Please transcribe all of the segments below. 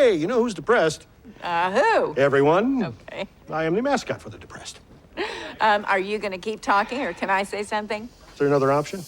Hey, you know who's depressed? Who? Everyone. Okay. I am the mascot for the depressed. Are you going to keep talking, or can I say something? Is there another option?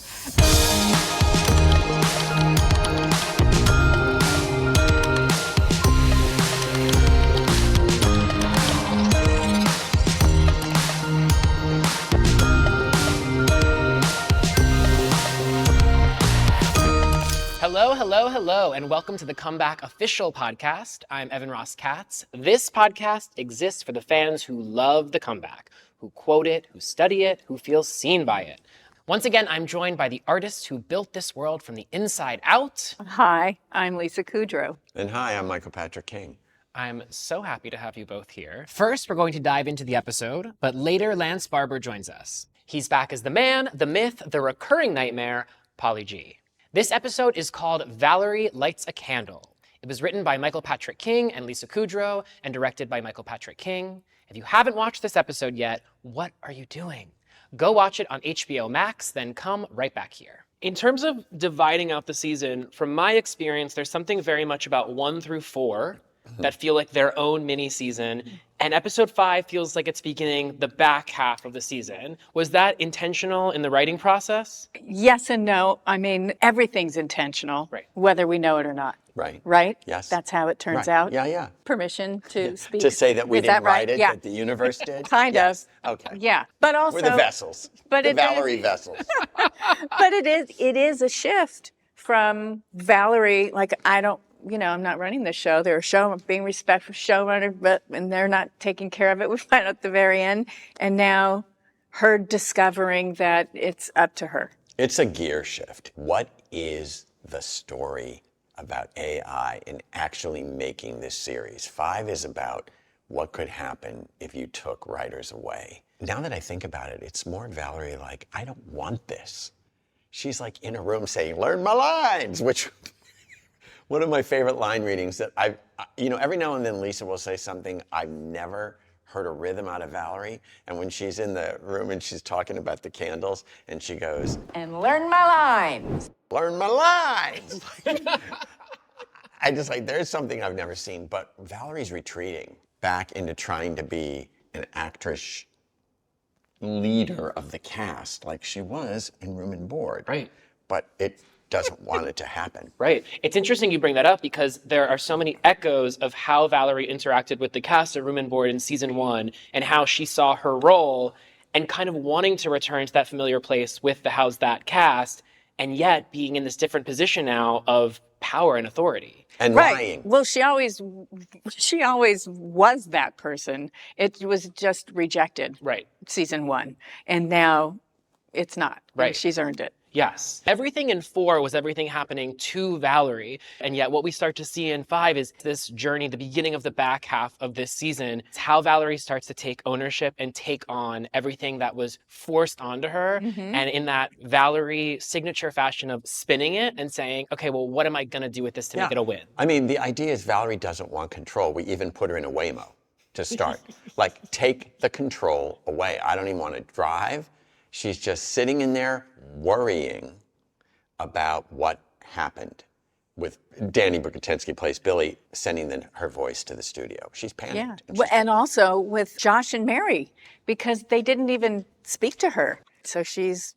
Hello, hello, hello, and welcome to the Comeback Official Podcast. I'm Evan Ross Katz. This podcast exists for the fans who love the comeback, who quote it, who study it, who feel seen by it. Once again, I'm joined by the artists who built this world from the inside out. Hi, I'm Lisa Kudrow. And hi, I'm Michael Patrick King. I'm so happy to have you both here. First, we're going to dive into the episode, but later Lance Barber joins us. He's back as the man, the myth, the recurring nightmare, Paulie G. This episode is called Valerie Lights a Candle. It was written by Michael Patrick King and Lisa Kudrow and directed by Michael Patrick King. If you haven't watched this episode yet, what are you doing? Go watch it on HBO Max, then come right back here. In terms of dividing out the season, from my experience, there's something very much about 1 through 4 that feel like their own mini season. And episode 5 feels like it's beginning the back half of the season. Was that intentional in the writing process? Yes and no. I mean, everything's intentional, Right. whether we know it or not. Right. Right? Yes. That's how it turns Right. out. Yeah. Permission to speak. To say that we Is didn't right? write it, Yeah. that the universe did? Kind Yes. of. Okay. Yeah. But also, We're the vessels. But the it is- Valerie vessels. but it is a shift from Valerie, like, I'm not running the show. They're being respectful showrunner, and they're not taking care of it. We find out at the very end. And now her discovering that it's up to her. It's a gear shift. What is the story about AI in actually making this series? 5 is about what could happen if you took writers away. Now that I think about it, it's more Valerie like, I don't want this. She's like in a room saying, learn my lines, which one of my favorite line readings that every now and then Lisa will say something I've never heard a rhythm out of Valerie. And when she's in the room and she's talking about the candles and she goes, And learn my lines. learn my lines. I just there's something I've never seen, but Valerie's retreating back into trying to be an actress leader of the cast like she was in Room and Board. Right. But it doesn't want it to happen. Right. It's interesting you bring that up because there are so many echoes of how Valerie interacted with the cast of Room and Board in season 1 and how she saw her role and kind of wanting to return to that familiar place with the How's That cast, and yet being in this different position now of power and authority. And Right. lying. Well, she always was that person. It was just rejected. Right. Season 1. And now it's not. Right. And she's earned it. Yes. Everything in 4 was everything happening to Valerie. And yet what we start to see in 5 is this journey, the beginning of the back half of this season. It's how Valerie starts to take ownership and take on everything that was forced onto her. And in that Valerie signature fashion of spinning it and saying, okay, well, what am I going to do with this to make it a win? I mean, the idea is Valerie doesn't want control. We even put her in a Waymo to start. Take the control away. I don't even want to drive. She's just sitting in there worrying about what happened with Danny Bukatensky plays Billy, sending her voice to the studio. She's panicked. Yeah. And also with Josh and Mary, because they didn't even speak to her. So she's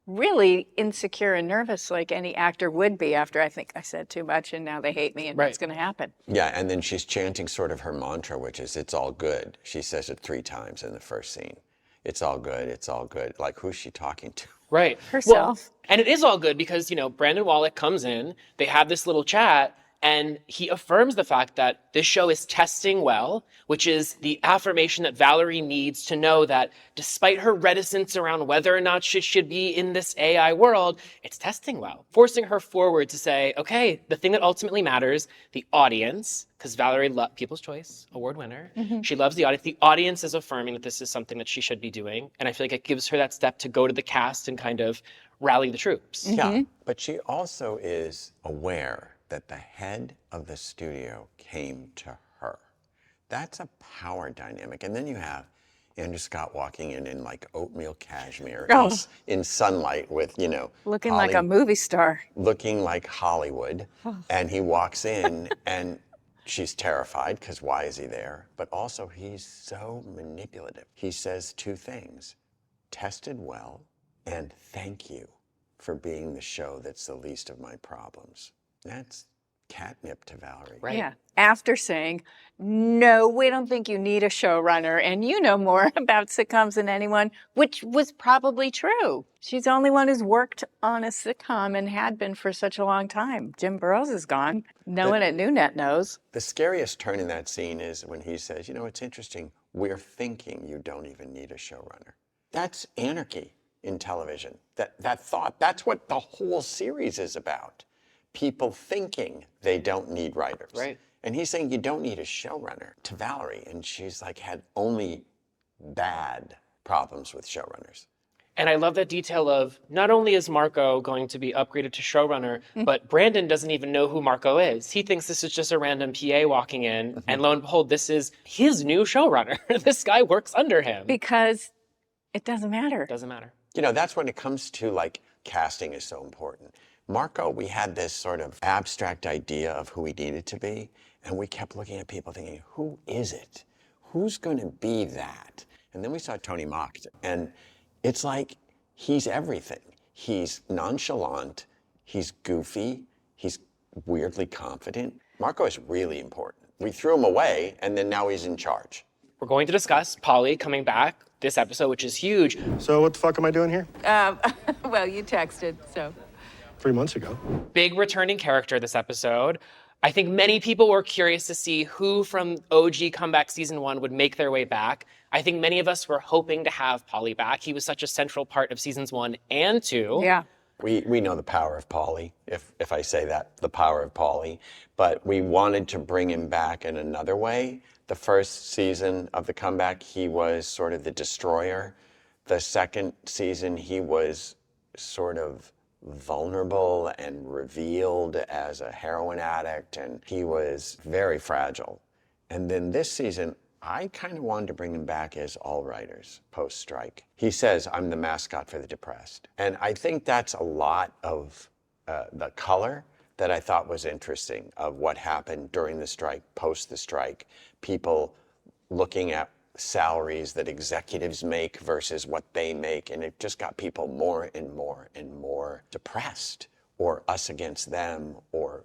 really insecure and nervous like any actor would be after I think I said too much and now they hate me and what's going to happen. Yeah, and then she's chanting sort of her mantra, which is, it's all good. She says it 3 times in the first scene. It's all good, it's all good. Like, who's she talking to? Right. Herself. Well, and it is all good because, Brandon Wallach comes in, they have this little chat, and he affirms the fact that this show is testing well, which is the affirmation that Valerie needs to know that despite her reticence around whether or not she should be in this AI world, it's testing well, forcing her forward to say, okay, the thing that ultimately matters, the audience, because Valerie, People's Choice Award winner, she loves the audience. The audience is affirming that this is something that she should be doing. And I feel like it gives her that step to go to the cast and kind of rally the troops. Yeah, but she also is aware that the head of the studio came to her. That's a power dynamic. And then you have Andrew Scott walking in like oatmeal cashmere in sunlight with, Looking like a movie star. looking like Hollywood. And he walks in and she's terrified because why is he there? But also he's so manipulative. He says two things, tested well and thank you for being the show that's the least of my problems. That's catnip to Valerie. Right. Yeah. After saying, no, we don't think you need a showrunner, and you know more about sitcoms than anyone, which was probably true. She's the only one who's worked on a sitcom and had been for such a long time. Jim Burrows is gone. No one at NewNet knows. The scariest turn in that scene is when he says, it's interesting, we're thinking you don't even need a showrunner. That's anarchy in television. That thought, that's what the whole series is about. People thinking they don't need writers. Right. And he's saying you don't need a showrunner to Valerie. And she's like had only bad problems with showrunners. And I love that detail of not only is Marco going to be upgraded to showrunner, but Brandon doesn't even know who Marco is. He thinks this is just a random PA walking in, and lo and behold, this is his new showrunner. This guy works under him. Because it doesn't matter. Doesn't matter. That's when it comes to like casting is so important. Marco, we had this sort of abstract idea of who he needed to be, and we kept looking at people thinking, who is it? Who's going to be that? And then we saw Tony Mock, and it's like he's everything. He's nonchalant, he's goofy, he's weirdly confident. Marco is really important. We threw him away, and then now he's in charge. We're going to discuss Paulie coming back this episode, which is huge. So what the fuck am I doing here? Well, you texted, so. 3 months ago. Big returning character this episode. I think many people were curious to see who from OG Comeback Season 1 would make their way back. I think many of us were hoping to have Paulie back. He was such a central part of Seasons 1 and 2. Yeah. We know the power of Paulie, if I say that, the power of Paulie. But we wanted to bring him back in another way. The first season of the comeback, he was sort of the destroyer. The second season, he was sort of vulnerable and revealed as a heroin addict, and he was very fragile. And then this season, I kind of wanted to bring him back as all writers post-strike. He says, I'm the mascot for the depressed. And I think that's a lot of the color that I thought was interesting of what happened during the strike, post the strike, people looking at salaries that executives make versus what they make, and it just got people more and more and more depressed, or us against them, or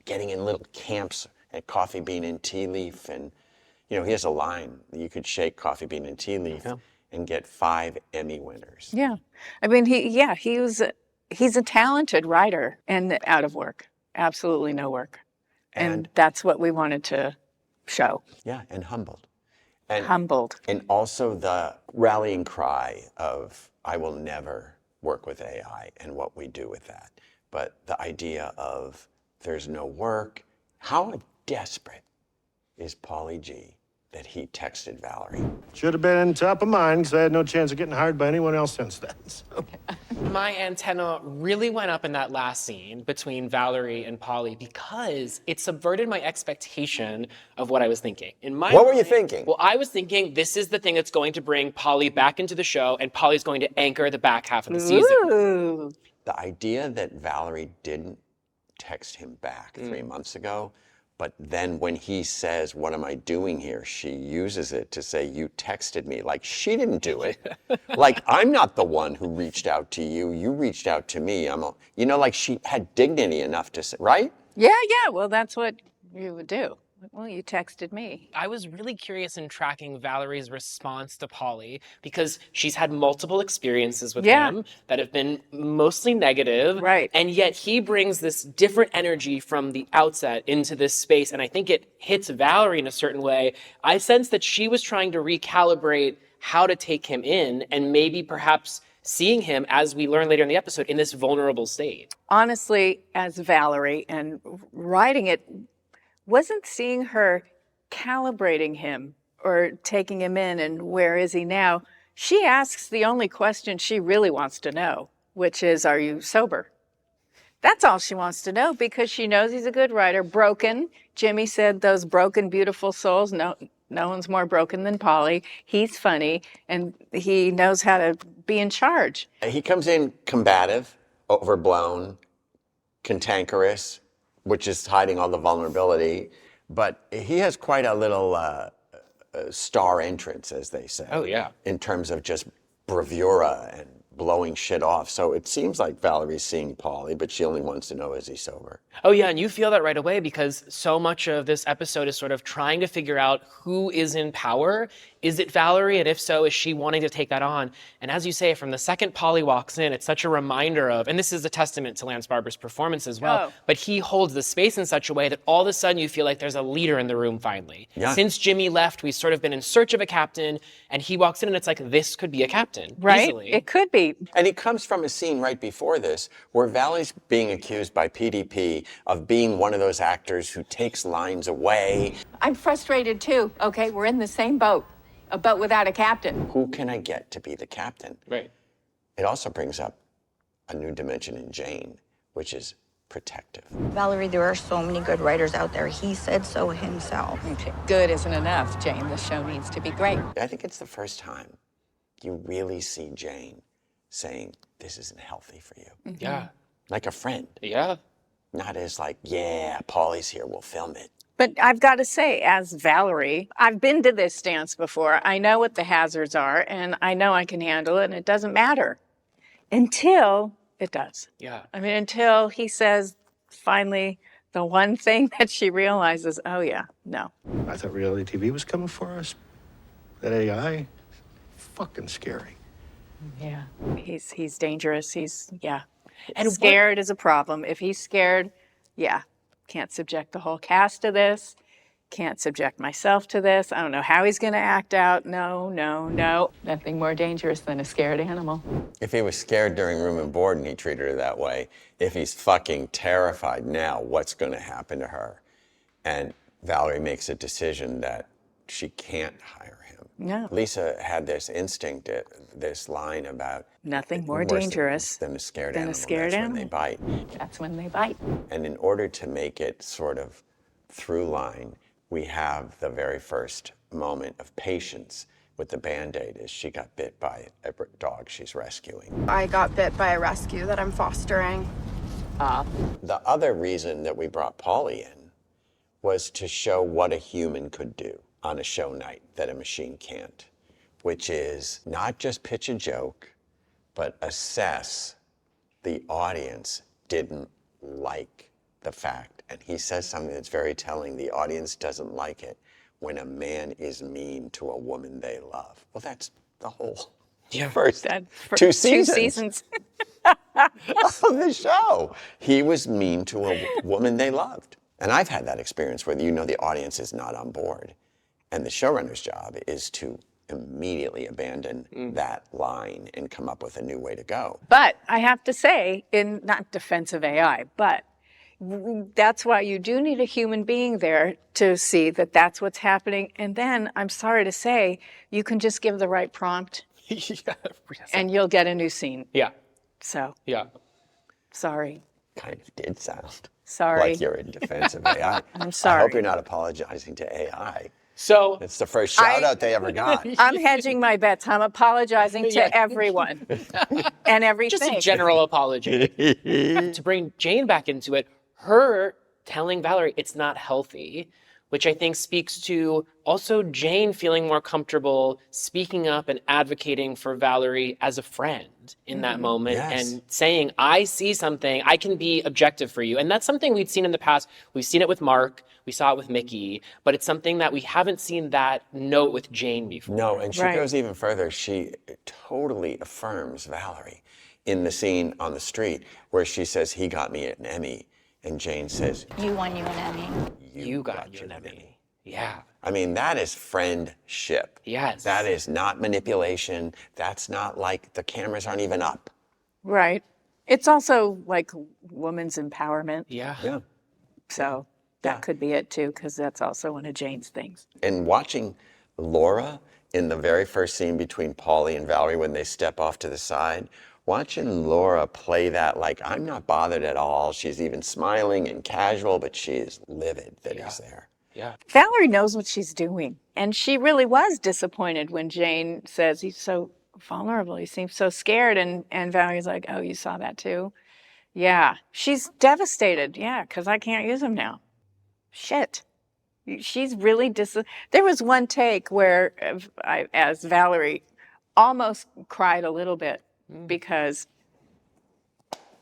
getting in little camps at Coffee Bean and Tea Leaf. And he has a line, you could shake Coffee Bean and Tea Leaf and get 5 Emmy winners. Yeah. I mean, he's a talented writer and out of work. Absolutely no work. And that's what we wanted to show. Yeah, and humbled. Humbled. And also the rallying cry of, I will never work with AI and what we do with that. But the idea of there's no work. How desperate is Paulie G that he texted Valerie? Should have been top of mind because I had no chance of getting hired by anyone else since then. So. My antenna really went up in that last scene between Valerie and Paulie because it subverted my expectation of what I was thinking. What were you thinking? Well, I was thinking this is the thing that's going to bring Paulie back into the show, and Paulie's going to anchor the back half of the season. Ooh. The idea that Valerie didn't text him back 3 months ago, but then when he says, what am I doing here? She uses it to say, you texted me. Like, she didn't do it. Like, I'm not the one who reached out to you. You reached out to me. Like she had dignity enough to say, right? Yeah. Well, that's what you would do. Well, you texted me. I was really curious in tracking Valerie's response to Paulie because she's had multiple experiences with him that have been mostly negative. Right. And yet he brings this different energy from the outset into this space. And I think it hits Valerie in a certain way. I sense that she was trying to recalibrate how to take him in and maybe perhaps seeing him, as we learn later in the episode, in this vulnerable state. Honestly, as Valerie and writing it, wasn't seeing her calibrating him or taking him in and where is he now. She asks the only question she really wants to know, which is, are you sober? That's all she wants to know because she knows he's a good writer. Broken. Jimmy said those broken, beautiful souls. No one's more broken than Paulie. He's funny and he knows how to be in charge. He comes in combative, overblown, cantankerous, which is hiding all the vulnerability. But he has quite a little star entrance, as they say. Oh, yeah. In terms of just bravura and blowing shit off. So it seems like Valerie's seeing Paulie, but she only wants to know, is he sober? Oh yeah, and you feel that right away because so much of this episode is sort of trying to figure out who is in power. Is it Valerie? And if so, is she wanting to take that on? And as you say, from the second Paulie walks in, it's such a reminder of, and this is a testament to Lance Barber's performance as well, but he holds the space in such a way that all of a sudden you feel like there's a leader in the room finally. Yeah. Since Jimmy left, we've sort of been in search of a captain, and he walks in and it's like, this could be a captain. Right? Easily. It could be. And he comes from a scene right before this where Valerie's being accused by PDP of being one of those actors who takes lines away. I'm frustrated too, okay? We're in the same boat, a boat without a captain. Who can I get to be the captain? Right. It also brings up a new dimension in Jane, which is protective. Valerie, there are so many good writers out there. He said so himself. Okay, good isn't enough, Jane. The show needs to be great. I think it's the first time you really see Jane saying, this isn't healthy for you. Yeah. Like a friend. Yeah. Not as like, yeah, Paulie's here, we'll film it. But I've got to say, as Valerie, I've been to this dance before. I know what the hazards are, and I know I can handle it, and it doesn't matter. Until it does. Yeah. I mean, until he says, finally, the one thing that she realizes, oh, yeah, no. I thought reality TV was coming for us. That AI, fucking scary. Yeah. He's dangerous. And And scared is a problem. If he's scared, yeah, can't subject the whole cast to this. Can't subject myself to this. I don't know how he's going to act out. No. Nothing more dangerous than a scared animal. If he was scared during Room and Board and he treated her that way, if he's fucking terrified now, what's going to happen to her? And Valerie makes a decision that she can't hire him. No. Lisa had this instinct, this line about Nothing more worse dangerous than a scared than a animal. scared That's animal. when they bite. That's when they bite. And in order to make it sort of through line, we have the very first moment of patience with the Band-Aid as she got bit by a dog she's rescuing. I got bit by a rescue that I'm fostering. The other reason that we brought Paulie in was to show what a human could do on a show night that a machine can't, which is not just pitch a joke, but assess the audience didn't like the fact. And he says something that's very telling. The audience doesn't like it when a man is mean to a woman they love. Well, that's the whole first two seasons of the show. He was mean to a woman they loved. And I've had that experience where you know the audience is not on board. And the showrunner's job is to immediately abandon that line and come up with a new way to go. But I have to say, in not defense of AI, but that's why you do need a human being there to see that that's what's happening. And then, I'm sorry to say, you can just give the right prompt and you'll get a new scene. Yeah. So, Yeah. sorry. Kind of did sound Sorry. like you're in defense of AI. I'm sorry. I hope you're not apologizing to AI. So It's the first shout out they ever got. I'm hedging my bets. I'm apologizing to everyone and everything. just a general apology. To bring Jane back into it, her telling Valerie it's not healthy, which I think speaks to also Jane feeling more comfortable speaking up and advocating for Valerie as a friend in that moment and saying, I see something, I can be objective for you. And that's something we'd seen in the past. We've seen it with Mark, we saw it with Mickey, but it's something that we haven't seen that note with Jane before. No, and she Right. goes even further. She totally affirms Valerie in the scene on the street where she says, he got me an Emmy. And Jane says, You won you an Emmy. You got you an Emmy. Yeah. I mean, that is friendship. Yes. That is not manipulation. That's not like the cameras aren't even up. Right. It's also like women's empowerment. Yeah. Yeah. So that could be it too, because that's also one of Jane's things. And watching Laura in the very first scene between Paulie and Valerie when they step off to the side, watching Laura play that like, I'm not bothered at all. She's even smiling and casual, but she is livid that he's there. Yeah. Valerie knows what she's doing. And she really was disappointed when Jane says he's so vulnerable. He seems so scared. And Valerie's like, oh, you saw that too? Yeah. She's devastated. Yeah, because I can't use him now. Shit. She's really There was one take where I, as Valerie, almost cried a little bit because,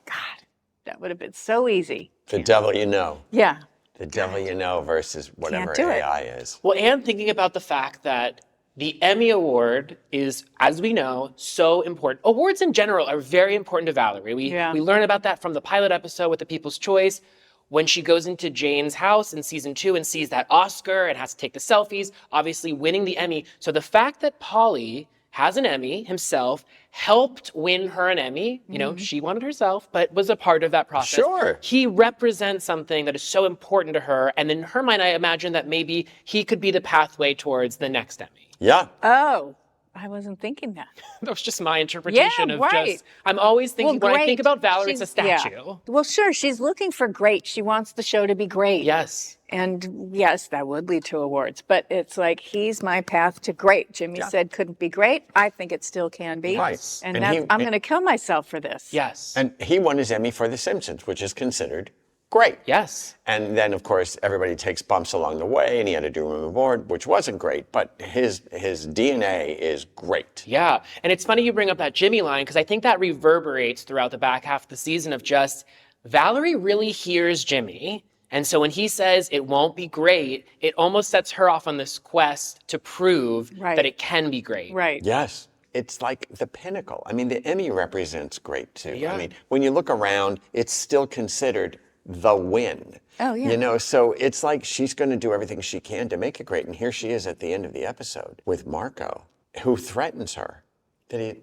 God, that would have been so easy. The devil you know. Yeah. The devil you know versus whatever do it. AI is. Well, and thinking about the fact that the Emmy Award is, as we know, so important. Awards in general are very important to Valerie. We learn about that from the pilot episode with the People's Choice. When she goes into Jane's house in season 2 and sees that Oscar and has to take the selfies, obviously winning the Emmy. So the fact that Paulie has an Emmy himself, helped win her an Emmy, you know, she won it herself, but was a part of that process. Sure. He represents something that is so important to her. And in her mind, I imagine that maybe he could be the pathway towards the next Emmy. Yeah. Oh, I wasn't thinking that. That was just my interpretation of right. just, I'm always thinking, when I think about Valerie, it's a statue. Yeah. Well, sure, she's looking for great. She wants the show to be great. Yes. And yes, that would lead to awards. But it's like, he's my path to great. Jimmy said couldn't be great. I think it still can be. Right. And I'm going to kill myself for this. Yes. And he won his Emmy for The Simpsons, which is considered great. Yes. And then, of course, everybody takes bumps along the way, and he had to do Room and Board, which wasn't great, but his DNA is great. Yeah. And it's funny you bring up that Jimmy line, because I think that reverberates throughout the back half of the season of just, Valerie really hears Jimmy. And so when he says it won't be great, it almost sets her off on this quest to prove that it can be great. Right. Yes. It's like the pinnacle. I mean, the Emmy represents great, too. Yeah. I mean, when you look around, it's still considered the win. Oh, yeah. You know, so it's like she's going to do everything she can to make it great. And here she is at the end of the episode with Marco, who threatens her. He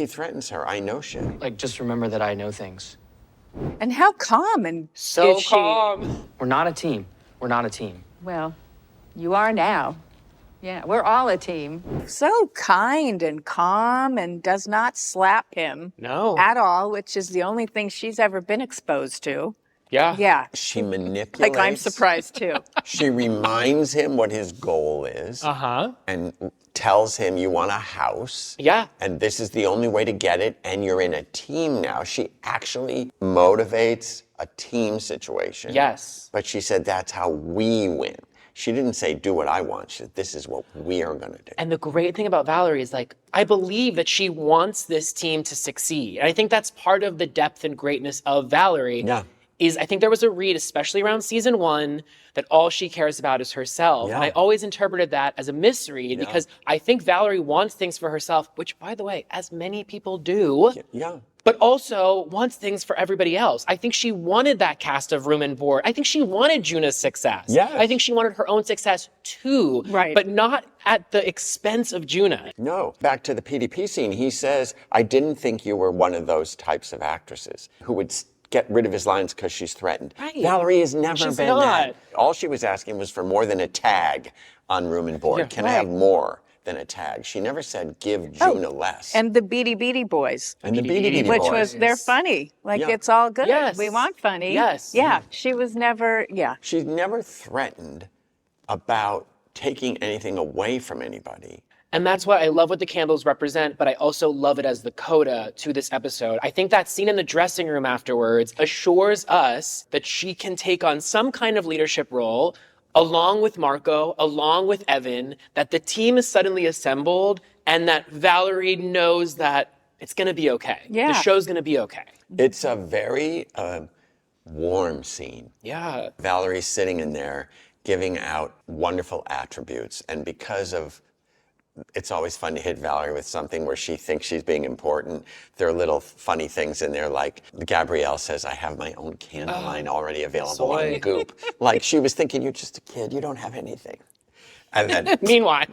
threatens her. I know shit. Like, just remember that I know things. And how calm and So is she? calm. We're not a team. We're not a team. Well, you are now. Yeah, we're all a team. So kind and calm and does not slap him No. at all, which is the only thing she's ever been exposed to. Yeah. Yeah. She manipulates. Like, I'm surprised too. She reminds him what his goal is. Uh-huh. And tells him you want a house. Yeah. And this is the only way to get it, and you're in a team now. She actually motivates a team situation. Yes. But she said that's how we win. She didn't say do what I want. She said this is what we are going to do. And the great thing about Valerie is, like, I believe that she wants this team to succeed. And I think that's part of the depth and greatness of Valerie. Yeah. Is I think there was a read, especially around season 1, that all she cares about is herself. Yeah. And I always interpreted that as a misread because I think Valerie wants things for herself, which, by the way, as many people do. Yeah. But also wants things for everybody else. I think she wanted that cast of Room and Board. I think she wanted Juna's success. Yes. I think she wanted her own success too. Right. But not at the expense of Juna. No. Back to the PDP scene, he says, I didn't think you were one of those types of actresses who would get rid of his lines because she's threatened. Right. Valerie has never She's been not. that. All she was asking was for more than a tag on Room and Board. Yeah. Can I have more than a tag? She never said give Juna less. And the Beady Beady Boys. And the Beady Beady Which Boys. was, they're funny. Like, Yeah. it's all good. Yes. We want funny. Yes. Yeah. She was never, She's never threatened about taking anything away from anybody. And that's why I love what the candles represent, but I also love it as the coda to this episode. I think that scene in the dressing room afterwards assures us that she can take on some kind of leadership role along with Marco, along with Evan, that the team is suddenly assembled and that Valerie knows that it's going to be okay. Yeah. The show's going to be okay. It's a very warm scene. Yeah. Valerie's sitting in there giving out wonderful attributes. And because of, it's always fun to hit Valerie with something where she thinks she's being important. There are little funny things in there, like Gabrielle says, I have my own candle line already available on soy. Goop. Like she was thinking, you're just a kid, you don't have anything. And then Meanwhile.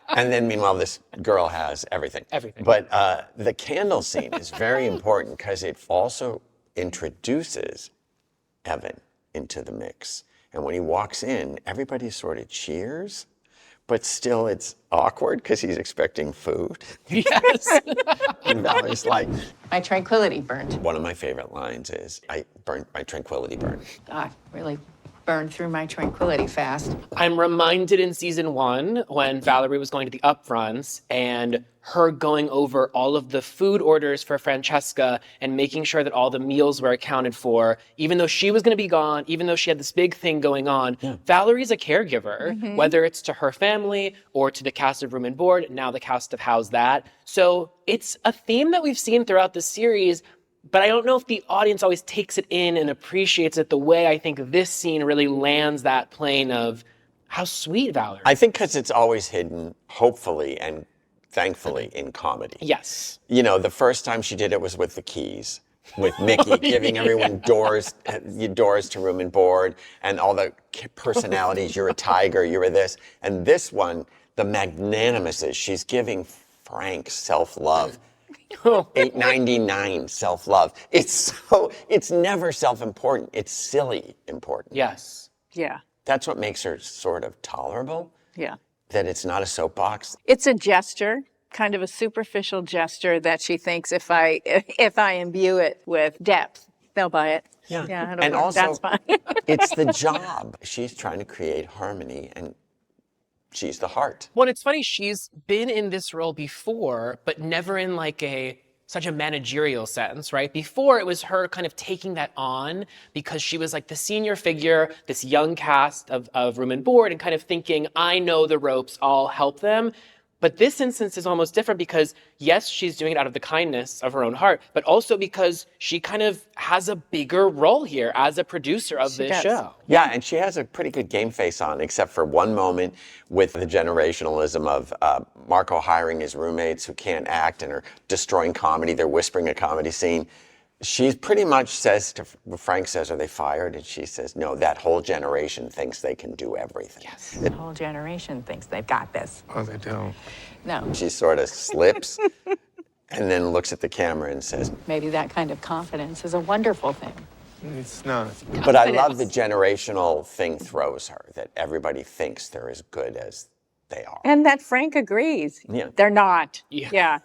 And then meanwhile, this girl has everything. Everything. But the candle scene is very important because it also introduces Evan into the mix. And when he walks in, everybody sort of cheers, but still it's awkward because he's expecting food. Yes. And Valerie's like, My tranquility burned. one of my favorite lines is, my tranquility burned. God, really burn through my tranquility fast. I'm reminded in season 1 when Valerie was going to the upfronts and her going over all of the food orders for Francesca and making sure that all the meals were accounted for, even though she was going to be gone, even though she had this big thing going on. Yeah. Valerie's a caregiver, whether it's to her family or to the cast of Room and Board, now the cast of How's That. So it's a theme that we've seen throughout the series, but I don't know if the audience always takes it in and appreciates it the way I think this scene really lands that plane of how sweet Valerie is. I think because it's always hidden, hopefully and thankfully, in comedy. Yes. You know, the first time she did it was with the keys, with Mickey giving everyone doors to Room and Board, and all the personalities. You're a tiger, you're a this. And this one, the magnanimous is she's giving Frank self-love. $8.99 self-love. It's never self-important. It's silly important. Yes. Yeah. That's what makes her sort of tolerable. Yeah. That it's not a soapbox. It's a gesture, kind of a superficial gesture that she thinks if I imbue it with depth, they'll buy it. Yeah. Yeah, I don't and know. also, That's fine. it's the job. She's trying to create harmony, and she's the heart. Well, it's funny, she's been in this role before, but never in like such a managerial sense, right? Before, it was her kind of taking that on because she was like the senior figure, this young cast of Room and Board, and kind of thinking, I know the ropes, I'll help them. But this instance is almost different because, yes, she's doing it out of the kindness of her own heart, but also because she kind of has a bigger role here as a producer of this show. Yeah, and she has a pretty good game face on, except for one moment with the generationalism of Marco hiring his roommates who can't act and are destroying comedy. They're whispering a comedy scene. She pretty much says to Frank says, are they fired? And she says, no, that whole generation thinks they can do everything. Yes. The whole generation thinks they've got this. Oh, they don't. No. She sort of slips and then looks at the camera and says, Maybe that kind of confidence is a wonderful thing. It's not. but I love the generational thing throws her, that everybody thinks they're as good as they are. And that Frank agrees. Yeah. They're not. Yeah.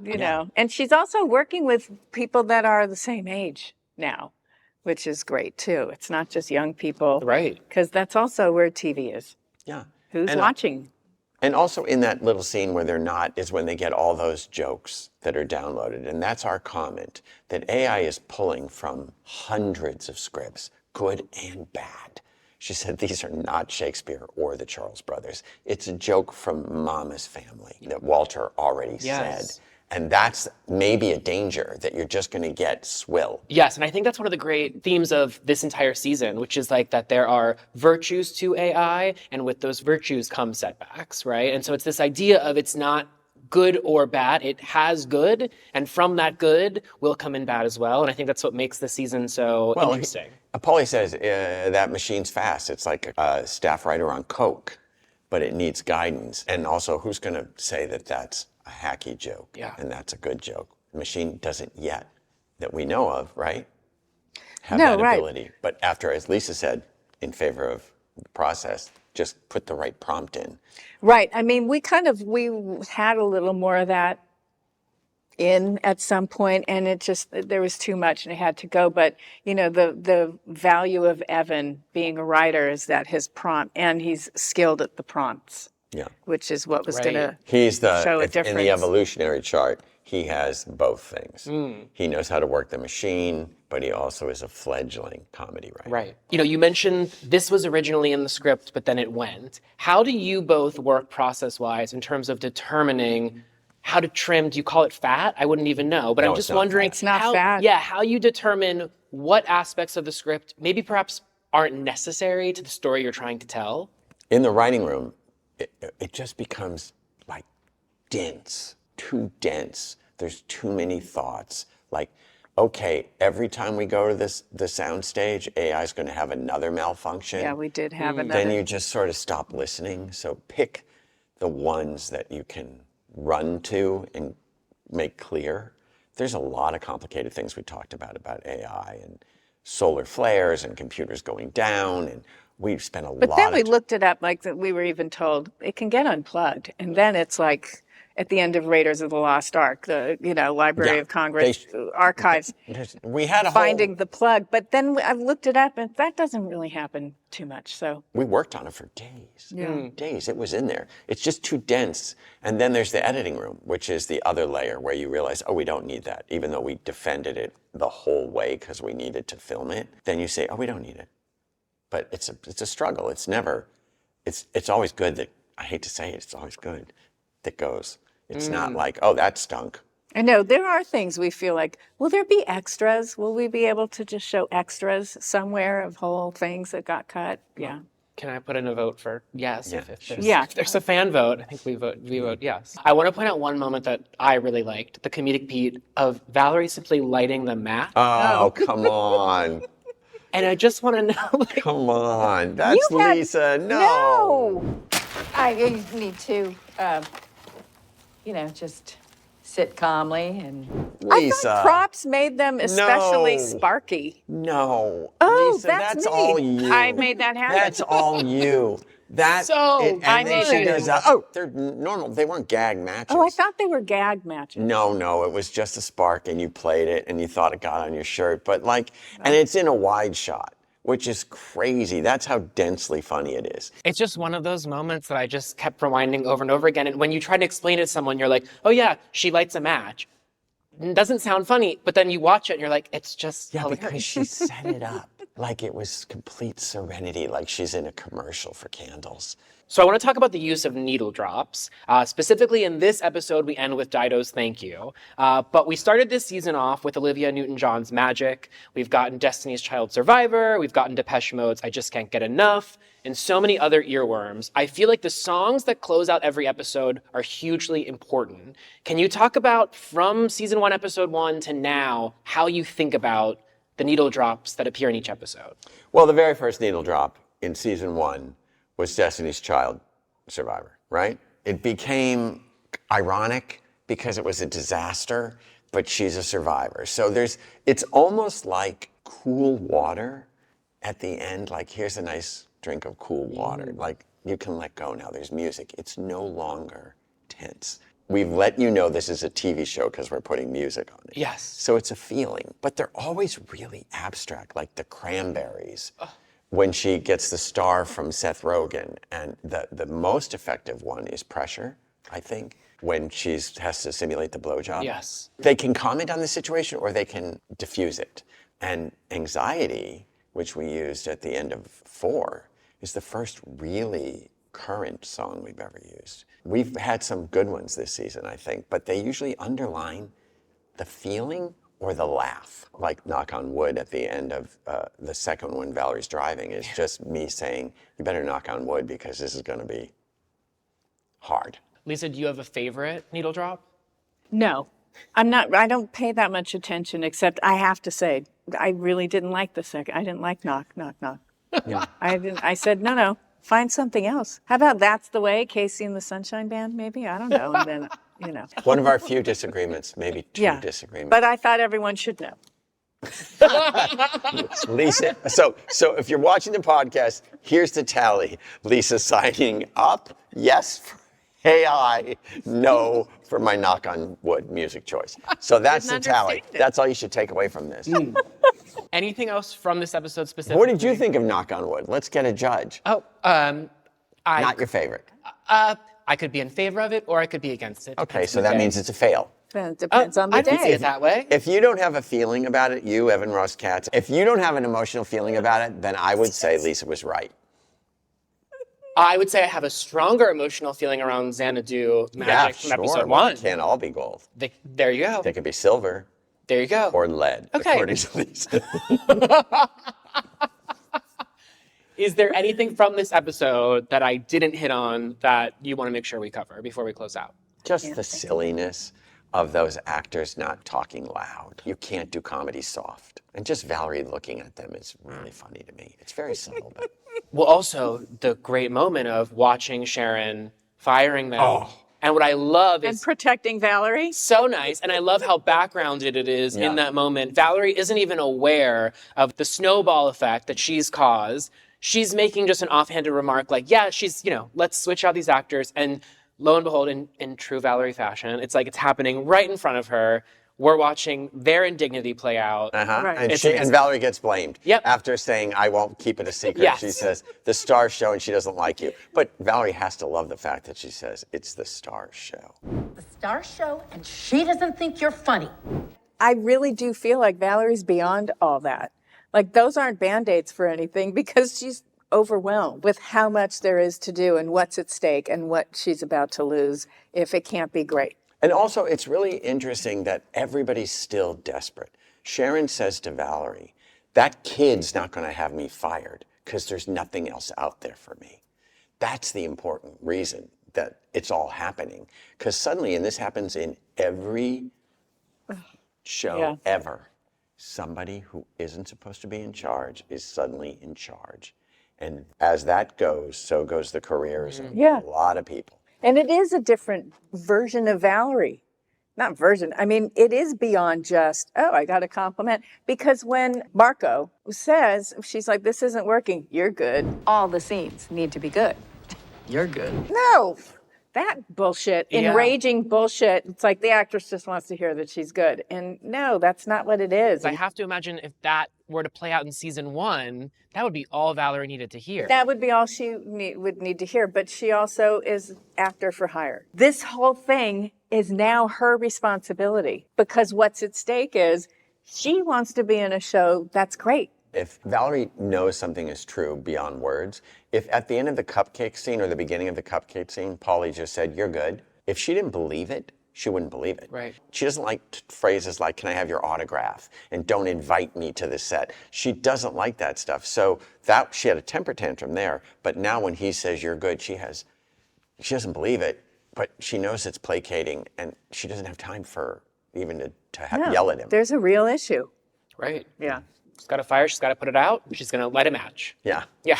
You know, and she's also working with people that are the same age now, which is great too. It's not just young people. Right. Because that's also where TV is. Yeah. Who's watching? And also in that little scene where they're not is when they get all those jokes that are downloaded. And that's our comment, that AI is pulling from hundreds of scripts, good and bad. She said, these are not Shakespeare or the Charles Brothers. It's a joke from Mama's Family that Walter already said. And that's maybe a danger, that you're just going to get swill. Yes, and I think that's one of the great themes of this entire season, which is like that there are virtues to AI, and with those virtues come setbacks, right? And so it's this idea of it's not good or bad, it has good, and from that good will come in bad as well. And I think that's what makes the season so interesting. Paulie says that machine's fast. It's like a staff writer on coke, but it needs guidance. And also, who's going to say that that's a hacky joke? Yeah. And that's a good joke. The machine doesn't yet, that we know of, right? Have No, that right. ability. But after, as Lisa said, in favor of the process, just put the right prompt in. Right. I mean, we had a little more of that in at some point, and there was too much and it had to go. But, you know, the value of Evan being a writer is that his prompt, and he's skilled at the prompts. Yeah. Which is what was going to He's show a in difference. the evolutionary chart, he has both things. He knows how to work the machine, but he also is a fledgling comedy writer. Right. You know, you mentioned this was originally in the script, but then it went. How do you both work process-wise in terms of determining how to trim? Do you call it fat? I wouldn't even know, but No, I'm it's just not wondering fat. It's not how, fat. Yeah, how you determine what aspects of the script maybe perhaps aren't necessary to the story you're trying to tell. In the writing room, it just becomes like dense, too dense. There's too many thoughts. Like, okay, every time we go to the sound stage, AI is going to have another malfunction. Yeah, we did have another. Then you just sort of stop listening. So pick the ones that you can run to and make clear. There's a lot of complicated things we talked about AI and solar flares and computers going down, and we've spent a lot of But then we looked it up, like we were even told it can get unplugged, and then it's like at the end of Raiders of the Lost Ark, the Library Yeah, of Congress archives, We had a finding the plug. But then I've looked it up, and that doesn't really happen too much. So We worked on it for days. Yeah. Days. It was in there. It's just too dense. And then there's the editing room, which is the other layer where you realize, oh, we don't need that. Even though we defended it the whole way because we needed to film it, then you say, oh, we don't need it. But it's a struggle. It's always good that, I hate to say it, it's always good that goes. It's not like, oh, that stunk. I know there are things we feel like, will there be extras? Will we be able to just show extras somewhere of whole things that got cut? Yeah. Can I put in a vote for yes? Yeah, If there's a fan vote, I think we vote yes. I want to point out one moment that I really liked, the comedic beat of Valerie simply lighting the match. Oh, come on. And I just want to know, Come on. That's Lisa. No. No. I need to, just sit calmly and. I Lisa. thought props made them especially No. sparky. No. Oh, Lisa, that's me. all you. I made that happen. That's all you. I made she it. goes, they're normal. They weren't gag matches. Oh, I thought they were gag matches. No, it was just a spark and you played it and you thought it got on your shirt. But and it's in a wide shot, which is crazy. That's how densely funny it is. it's just one of those moments that I just kept rewinding over and over again. And when you try to explain it to someone, you're like, oh yeah, she lights a match. It doesn't sound funny, but then you watch it and you're like, it's just Yeah, hilarious. because she set it up like it was complete serenity, like she's in a commercial for candles. So I want to talk about the use of needle drops. Specifically in this episode, we end with Dido's Thank You. But we started this season off with Olivia Newton-John's Magic. We've gotten Destiny's Child Survivor. We've gotten Depeche Mode's I Just Can't Get Enough. And so many other earworms. I feel like the songs that close out every episode are hugely important. Can you talk about, from season 1, episode 1 to now, how you think about the needle drops that appear in each episode? Well, the very first needle drop in season 1 was Destiny's Child Survivor, right? It became ironic because it was a disaster, but she's a survivor. So it's almost like cool water at the end, like here's a nice drink of cool water. Like you can let go now, there's music. It's no longer tense. We've let you know this is a TV show because we're putting music on it. Yes. So it's a feeling, but they're always really abstract, like the Cranberries. When she gets the star from Seth Rogen, and the most effective one is Pressure, I think, when she has to simulate the blowjob. Yes. They can comment on the situation or they can diffuse it. And Anxiety, which we used at the end of 4, is the first really current song we've ever used. We've had some good ones this season, I think, but they usually underline the feeling or the laugh. Like Knock on Wood at the end of the second one, Valerie's driving, is just me saying, you better knock on wood because this is gonna be hard. Lisa, do you have a favorite needle drop? No, I don't pay that much attention, except I have to say, I really didn't like the second. I didn't like knock, knock, knock. Yeah. I said, no, find something else. How about That's the Way, Casey and the Sunshine Band, maybe? I don't know. And then, One of our few disagreements, maybe two disagreements. But I thought everyone should know. Lisa, so if you're watching the podcast, here's the tally. Lisa signing up, yes for AI, no for my Knock on Wood music choice. So that's the tally. understand it. That's all you should take away from this. Anything else from this episode specifically? What did you think of Knock on Wood? Let's get a judge. Oh, Not your favorite. I could be in favor of it or I could be against it. Okay, so that means it's a fail. It depends on the I didn't see day. it that way. If you don't have a feeling about it, you, Evan Ross Katz, if you don't have an emotional feeling about it, then I would say Lisa was right. I would say I have a stronger emotional feeling around Xanadu Magic from episode Well, 1. they can't all be gold. There you go. They could be silver There you go. or lead, Okay. according to Lisa. Is there anything from this episode that I didn't hit on that you want to make sure we cover before we close out? Just the silliness of those actors not talking loud. You can't do comedy soft. And just Valerie looking at them is really funny to me. It's very subtle, but Well, also the great moment of watching Sharon firing them. Oh. And what I love And is protecting Valerie. so nice. And I love how backgrounded it is Yeah. in that moment. Valerie isn't even aware of the snowball effect that she's caused. She's making just an offhanded remark like, yeah, she's, let's switch out these actors. And lo and behold, in true Valerie fashion, it's like it's happening right in front of her. We're watching their indignity play out. Right. And It's and amazing. Valerie gets blamed. Yep. After saying, I won't keep it a secret, Yes. she says, the star show, and she doesn't like you. But Valerie has to love the fact that she says, it's the star show. The star show, and she doesn't think you're funny. I really do feel like Valerie's beyond all that. Like, those aren't Band-Aids for anything because she's overwhelmed with how much there is to do and what's at stake and what she's about to lose if it can't be great. And also, it's really interesting that everybody's still desperate. Sharon says to Valerie, that kid's not going to have me fired because there's nothing else out there for me. That's the important reason that it's all happening. Because suddenly, and this happens in every show ever, somebody who isn't supposed to be in charge is suddenly in charge. And as that goes, so goes the careers of a lot of people. And it is a different version of Valerie. Not version. I mean, it is beyond just, oh, I got a compliment. Because when Marco says, she's like, this isn't working, you're good. All the scenes need to be good. You're good. No, that bullshit, enraging bullshit. It's like the actress just wants to hear that she's good. And no, that's not what it is. I have to imagine if that were to play out in season 1, that would be all Valerie needed to hear. That would be all she would need to hear. But she also is actor for hire. This whole thing is now her responsibility because what's at stake is she wants to be in a show that's great. If Valerie knows something is true beyond words, if at the end of the cupcake scene or the beginning of the cupcake scene, Paulie just said, you're good, if she didn't believe it, she wouldn't believe it. Right. She doesn't like phrases like, can I have your autograph? And don't invite me to the set. She doesn't like that stuff. So that she had a temper tantrum there. But now when he says you're good, she doesn't believe it, but she knows it's placating and she doesn't have time for even to yell at him. There's a real issue. Right. Yeah. She's got a fire. She's got to put it out. She's going to light a match. Yeah. Yeah.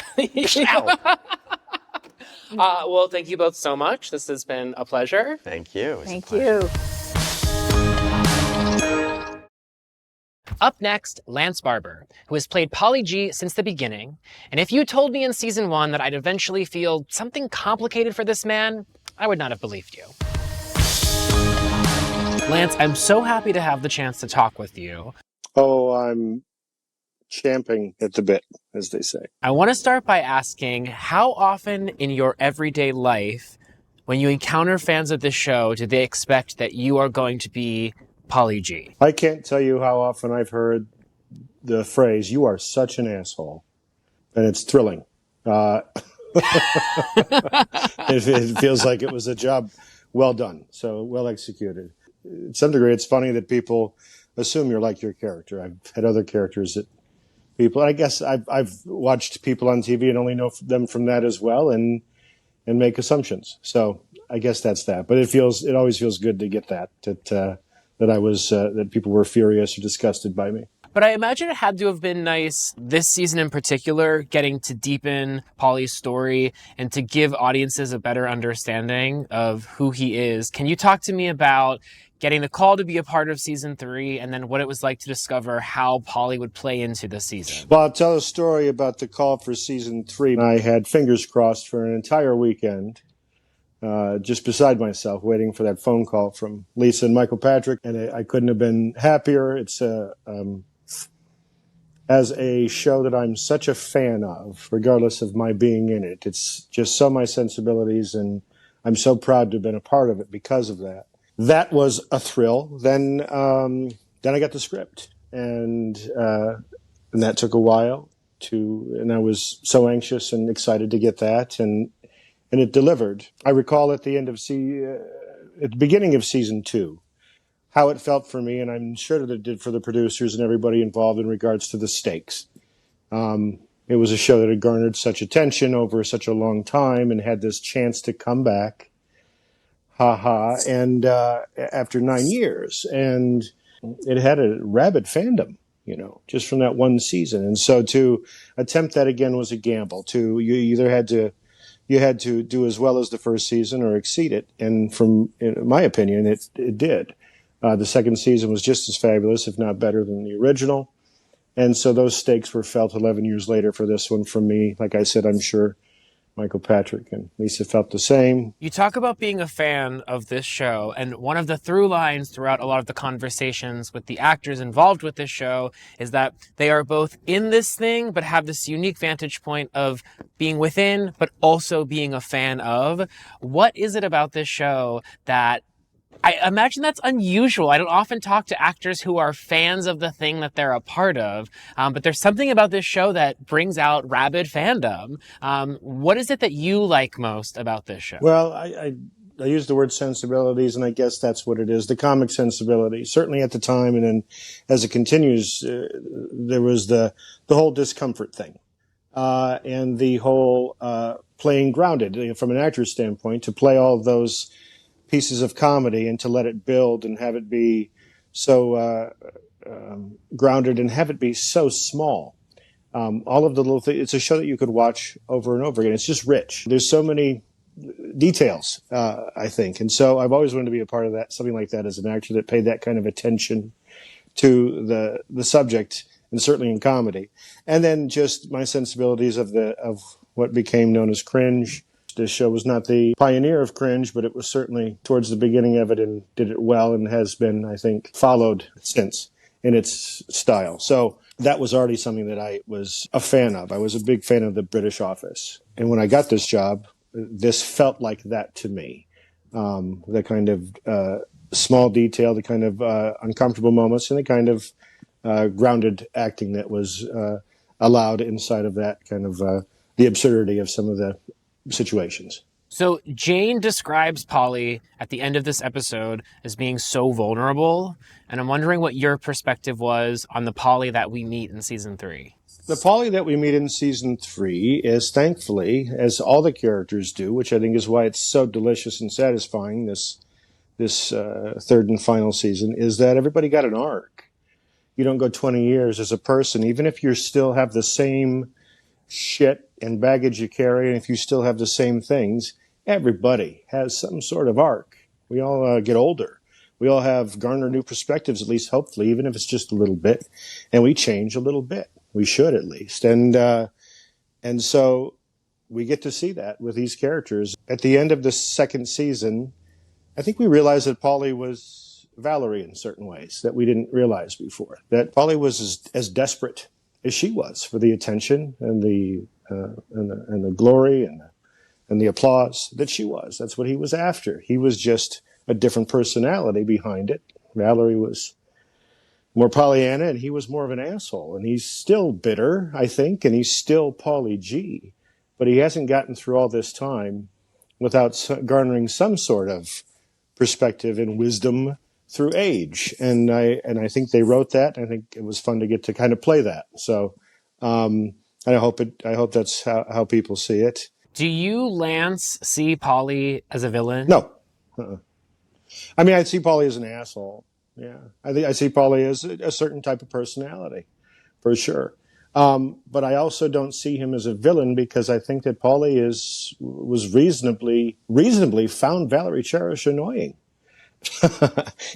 Well, thank you both so much. This has been a pleasure. Thank you. Thank you. Up next, Lance Barber, who has played Paulie G since the beginning. And if you told me in season 1 that I'd eventually feel something complicated for this man, I would not have believed you. Lance, I'm so happy to have the chance to talk with you. Oh, I'm champing at the bit, as they say. I want to start by asking, how often in your everyday life, when you encounter fans of this show, do they expect that you are going to be Paulie G? I can't tell you how often I've heard the phrase, you are such an asshole. And it's thrilling. It feels like it was a job well done, so well executed. To some degree, it's funny that people assume you're like your character. I've had other characters that people, I guess I've watched people on TV and only know them from that as well and make assumptions. So I guess that's that. But it always feels good to get that people were furious or disgusted by me. But I imagine it had to have been nice this season in particular, getting to deepen Paulie's story and to give audiences a better understanding of who he is. Can you talk to me about getting the call to be a part of season 3 and then what it was like to discover how Paulie would play into the season? Well, I'll tell a story about the call for season 3. I had fingers crossed for an entire weekend, just beside myself, waiting for that phone call from Lisa and Michael Patrick, and I couldn't have been happier. It's as a show that I'm such a fan of, regardless of my being in it. It's just so my sensibilities, and I'm so proud to have been a part of it because of that. That was a thrill. Then I got the script, and that took a while and I was so anxious and excited to get that, and it delivered. I recall at the end of at the beginning of season 2, how it felt for me, and I'm sure that it did for the producers and everybody involved in regards to the stakes. It was a show that had garnered such attention over such a long time and had this chance to come back, and after 9 years. And it had a rabid fandom, just from that one season. And so to attempt that again was a gamble. You either had to do as well as the first season or exceed it. And in my opinion, it did. The second season was just as fabulous, if not better than the original. And so those stakes were felt 11 years later for this one from me. Like I said, I'm sure Michael Patrick and Lisa felt the same. You talk about being a fan of this show, and one of the through lines throughout a lot of the conversations with the actors involved with this show is that they are both in this thing, but have this unique vantage point of being within, but also being a fan of. What is it about this show that I imagine that's unusual? I don't often talk to actors who are fans of the thing that they're a part of, but there's something about this show that brings out rabid fandom. What is it that you like most about this show? Well, I use the word sensibilities, and I guess that's what it is, the comic sensibility. Certainly at the time, and then as it continues, there was the whole discomfort thing. And the whole playing grounded, from an actor's standpoint, to play all of those pieces of comedy and to let it build and have it be so grounded and have it be so small. All of the little things, it's a show that you could watch over and over again. It's just rich. There's so many details, I think. And so I've always wanted to be a part of that, something like that as an actor that paid that kind of attention to the subject, and certainly in comedy. And then just my sensibilities of what became known as cringe. This show was not the pioneer of cringe, but it was certainly towards the beginning of it and did it well and has been, I think, followed since in its style. So that was already something that I was a fan of. I was a big fan of the British Office. And when I got this job, this felt like that to me. The kind of small detail, the kind of uncomfortable moments, and the kind of grounded acting that was allowed inside of that kind of the absurdity of some of the situations. So Jane describes Paulie at the end of this episode as being so vulnerable, and I'm wondering what your perspective was on the Paulie that we meet in season 3. The Paulie that we meet in season 3 is, thankfully, as all the characters do, which I think is why it's so delicious and satisfying, this third and final season, is that everybody got an arc. You don't go 20 years as a person, even if you still have the same shit and baggage you carry, and if you still have the same things, everybody has some sort of arc. We all get older. We all have garner new perspectives, at least hopefully, even if it's just a little bit, and we change a little bit. We should, at least. And so we get to see that with these characters. At the end of the second season, I think we realized that Paulie was Valerie in certain ways that we didn't realize before. That Paulie was as desperate as she was for the attention and the glory and the applause that she was. That's what he was after. He was just a different personality behind it. Valerie was more Pollyanna, and he was more of an asshole. And he's still bitter, I think, and he's still Paulie G. But he hasn't gotten through all this time without garnering some sort of perspective and wisdom through age. And I think they wrote that. I think it was fun to get to kind of play that. So and I hope that's how people see it. Do you, Lance, see Paulie as a villain? No. I mean, I see Paulie as an asshole. Yeah. I see Paulie as a certain type of personality, for sure. But I also don't see him as a villain, because I think that Paulie was reasonably found Valerie Cherish annoying.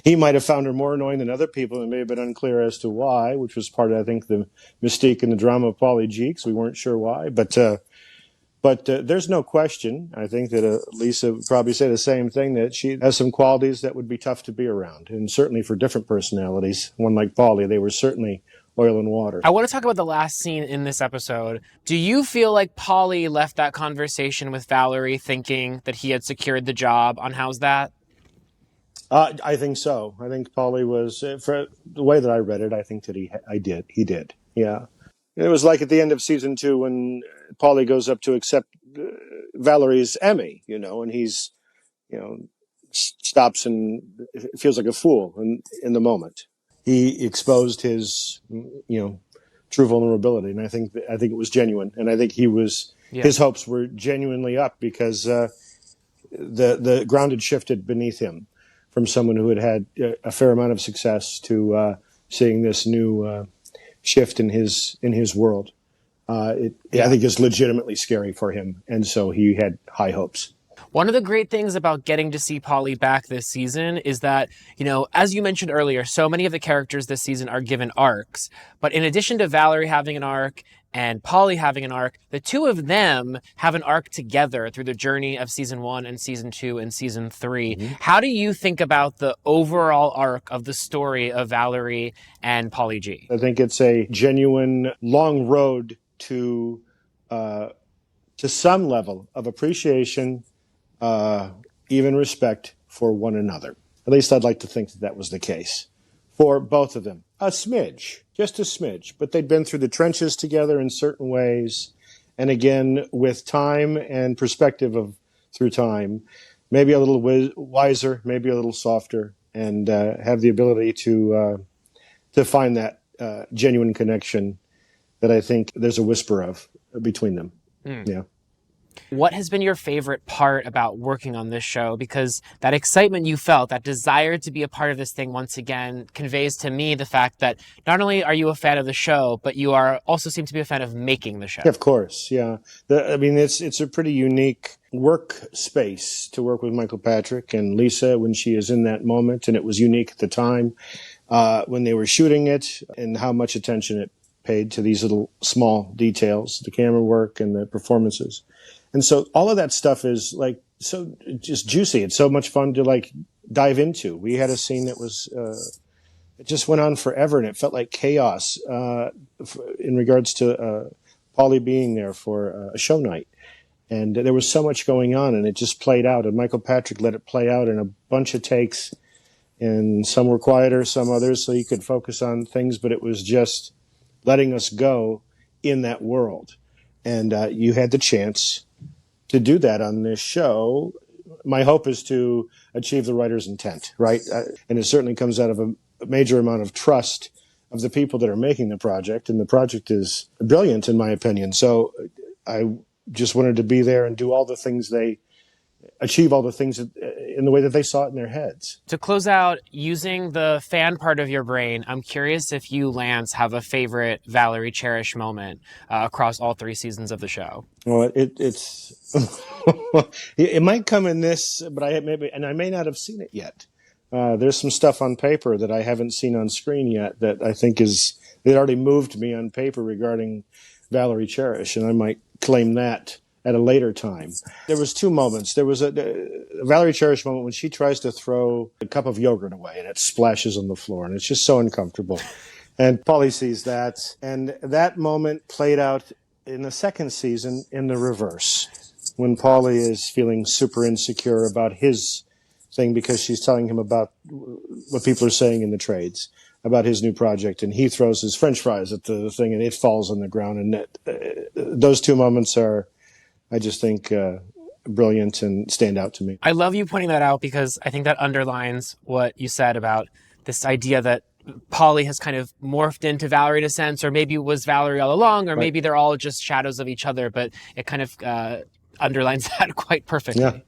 He might have found her more annoying than other people, and may have been unclear as to why, which was part of, I think, the mystique and the drama of Paulie G, because we weren't sure why. But there's no question, I think, that Lisa would probably say the same thing, that she has some qualities that would be tough to be around. And certainly for different personalities, one like Paulie, they were certainly oil and water. I want to talk about the last scene in this episode. Do you feel like Paulie left that conversation with Valerie thinking that he had secured the job on How's That? I think so. I think Paulie was, for the way that I read it, I think that he did. Yeah. It was like at the end of season 2 when Paulie goes up to accept Valerie's Emmy, and he's, stops and feels like a fool in the moment. He exposed his, true vulnerability, and I think it was genuine, and I think his hopes were genuinely up, because the ground had shifted beneath him from someone who had a fair amount of success to seeing this new shift in his world. I think is legitimately scary for him, and so he had high hopes. One of the great things about getting to see Paulie back this season is that, as you mentioned earlier, so many of the characters this season are given arcs. But in addition to Valerie having an arc and Paulie having an arc, the two of them have an arc together through the journey of season 1 and season 2 and season 3. Mm-hmm. How do you think about the overall arc of the story of Valerie and Paulie G? I think it's a genuine long road to some level of appreciation, even respect for one another. At least I'd like to think that was the case for both of them. A smidge, just a smidge, but they'd been through the trenches together in certain ways. And again, with time and perspective through time, maybe a little wiser, maybe a little softer, and have the ability to find that genuine connection that I think there's a whisper of between them. Yeah. What has been your favorite part about working on this show? Because that excitement you felt, that desire to be a part of this thing once again, conveys to me the fact that not only are you a fan of the show, but you also seem to be a fan of making the show. Of course, yeah. It's a pretty unique workspace to work with Michael Patrick and Lisa when she is in that moment, and it was unique at the time when they were shooting it, and how much attention it paid to these little small details, the camera work and the performances. And so all of that stuff is like so just juicy. It's so much fun to dive into. We had a scene that was, it just went on forever, and it felt like chaos in regards to Paulie being there for a show night. And there was so much going on, and it just played out. And Michael Patrick let it play out in a bunch of takes, and some were quieter, some others, so you could focus on things, but it was just letting us go in that world. And you had the chance to do that on this show. My hope is to achieve the writer's intent, right? And it certainly comes out of a major amount of trust of the people that are making the project. And the project is brilliant, in my opinion. So I just wanted to be there and do all the things achieve all the things in the way that they saw it in their heads. To close out, using the fan part of your brain, I'm curious if you, Lance, have a favorite Valerie Cherish moment across all 3 seasons of the show. Well, it's it might come in this, but I may not have seen it yet. There's some stuff on paper that I haven't seen on screen yet that I think it already moved me on paper regarding Valerie Cherish, and I might claim that at a later time. There was 2 moments. There was a Valerie Cherish moment when she tries to throw a cup of yogurt away and it splashes on the floor, and it's just so uncomfortable. And Paulie sees that, and that moment played out in the 2nd season in the reverse, when Paulie is feeling super insecure about his thing because she's telling him about what people are saying in the trades about his new project, and he throws his French fries at the thing and it falls on the ground. And those 2 moments are, I just think, brilliant and stand out to me. I love you pointing that out, because I think that underlines what you said about this idea that Paulie has kind of morphed into Valerie in a sense, or maybe it was Valerie all along, or right. Maybe they're all just shadows of each other, but it kind of underlines that quite perfectly.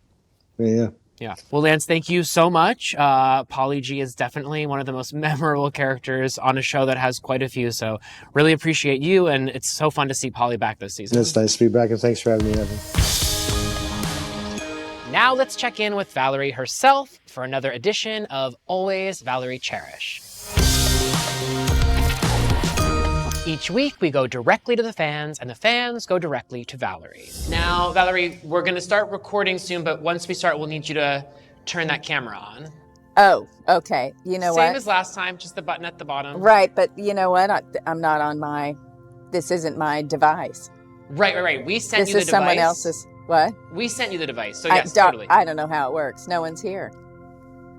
Yeah. Well, Lance, thank you so much. Paulie G is definitely one of the most memorable characters on a show that has quite a few. So really appreciate you. And it's so fun to see Paulie back this season. It's nice to be back. And thanks for having me, Evan. Now let's check in with Valerie herself for another edition of Always Valerie Cherish. Each week, we go directly to the fans, and the fans go directly to Valerie. Now, Valerie, we're going to start recording soon, but once we start, we'll need you to turn that camera on. Oh, okay. You know what? Same as last time, just the button at the bottom. Right, but you know what? I'm not on this isn't my device. Right. We sent you the device. This is someone else's, what? We sent you the device, so yes, totally. I don't know how it works. No one's here.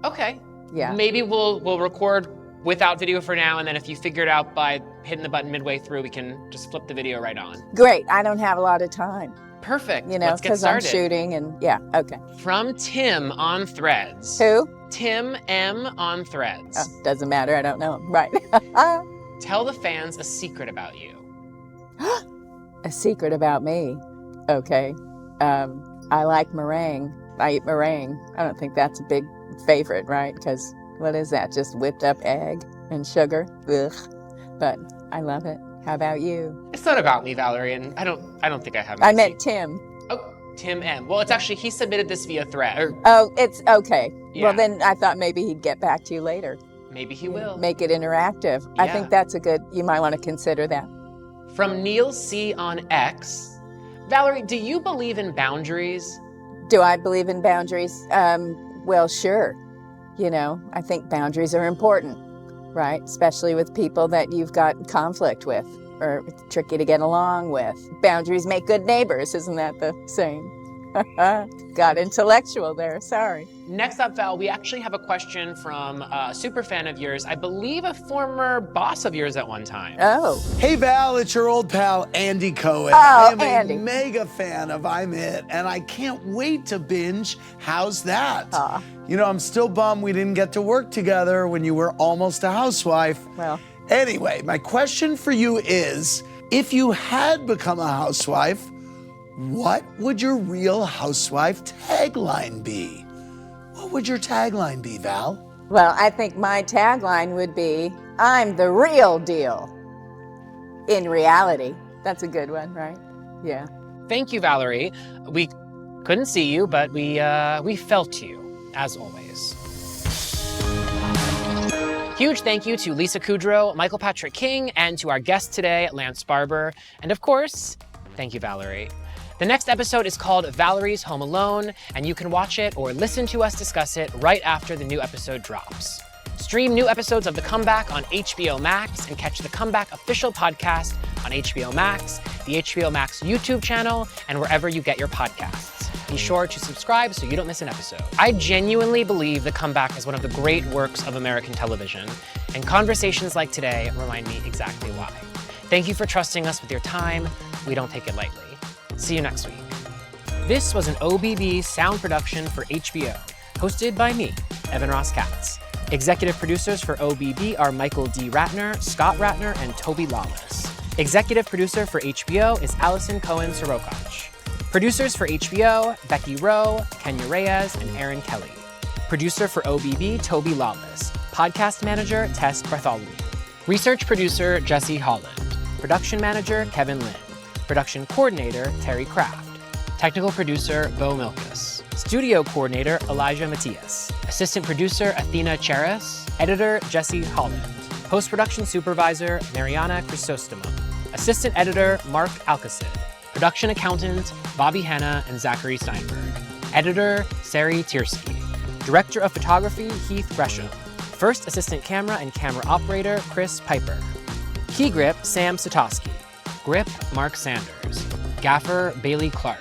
Okay. Yeah. Maybe we'll record without video for now, and then if you figure it out by hitting the button midway through, we can just flip the video right on. Great. I don't have a lot of time. Perfect. Let's get started. I'm shooting and yeah, okay. From Tim on Threads. Who? Tim M on Threads. Oh, doesn't matter. I don't know him. Right. Tell the fans a secret about you. A secret about me? Okay. I like meringue. I eat meringue. I don't think that's a big favorite, right? Because what is that? Just whipped up egg and sugar? Ugh. But I love it. How about you? It's not about me, Valerie, and I don't think I have. I meant Tim. Oh, Tim M. Well, it's actually, he submitted this via thread. Or Oh, it's okay. Yeah. Well, then I thought maybe he'd get back to you later. maybe he will. Make it interactive. I Yeah. think that's you might want to consider that. From Neil C. on X. Valerie, do you believe in boundaries? Do I believe in boundaries? Well, sure. I think boundaries are important, right? Especially with people that you've got conflict with or it's tricky to get along with. Boundaries make good neighbors, isn't that the saying? Got intellectual there, sorry. Next up, Val, we actually have a question from a super fan of yours, I believe a former boss of yours at one time. Oh. Hey Val, it's your old pal Andy Cohen. Oh, I am Andy. a mega fan of I'm It, and I can't wait to binge How's That? Aw. I'm still bummed we didn't get to work together when you were almost a housewife. Well. Anyway, my question for you is, if you had become a housewife, what would your Real Housewife tagline be? What would your tagline be, Val? Well, I think my tagline would be, I'm the real deal. In reality. That's a good one, right? Yeah. Thank you, Valerie. We couldn't see you, but we felt you, as always. Huge thank you to Lisa Kudrow, Michael Patrick King, and to our guest today, Lance Barber. And of course, thank you, Valerie. The next episode is called Valerie's Home Alone, and you can watch it or listen to us discuss it right after the new episode drops. Stream new episodes of The Comeback on HBO Max and catch The Comeback official podcast on HBO Max, the HBO Max YouTube channel, and wherever you get your podcasts. Be sure to subscribe so you don't miss an episode. I genuinely believe The Comeback is one of the great works of American television, and conversations like today remind me exactly why. Thank you for trusting us with your time. We don't take it lightly. See you next week. This was an OBB sound production for HBO, hosted by me, Evan Ross Katz. Executive producers for OBB are Michael D. Ratner, Scott Ratner, and Toby Lawless. Executive producer for HBO is Allison Cohen-Sorokoch. Producers for HBO, Becky Rowe, Kenya Reyes, and Aaron Kelly. Producer for OBB, Toby Lawless. Podcast manager, Tess Bartholomew. Research producer, Jesse Holland. Production manager, Kevin Lynn. Production coordinator, Terry Kraft. Technical producer, Bo Milkus. Studio coordinator, Elijah Matias. Assistant producer, Athena Cheris. Editor, Jesse Holland. Post-production supervisor, Mariana Crisostomo. Assistant editor, Mark Alcacid. Production accountant, Bobby Hanna and Zachary Steinberg. Editor, Sari Tiersky. Director of photography, Heath Gresham. First assistant camera and camera operator, Chris Piper. Key grip, Sam Satoski. Grip, Mark Sanders. Gaffer, Bailey Clark.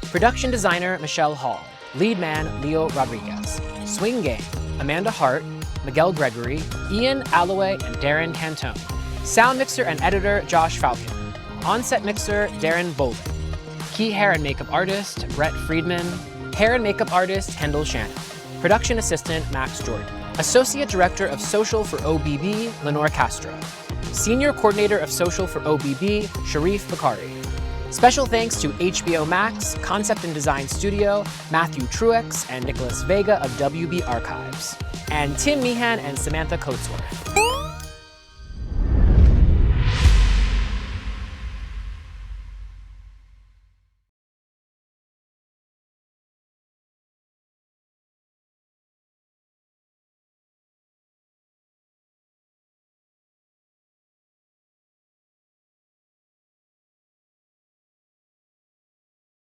Production designer, Michelle Hall. Lead man, Leo Rodriguez. Swing game, Amanda Hart, Miguel Gregory, Ian Alloway, and Darren Cantone. Sound mixer and editor, Josh Falcon. On-set mixer, Darren Bowling. Key hair and makeup artist, Brett Friedman. Hair and makeup artist, Kendall Shannon. Production assistant, Max Jordan. Associate director of social for OBB, Lenore Castro. Senior coordinator of social for OBB, Sharif Bakari. Special thanks to HBO Max, Concept and Design Studio, Matthew Truex, and Nicholas Vega of WB Archives. And Tim Meehan and Samantha Coatsworth.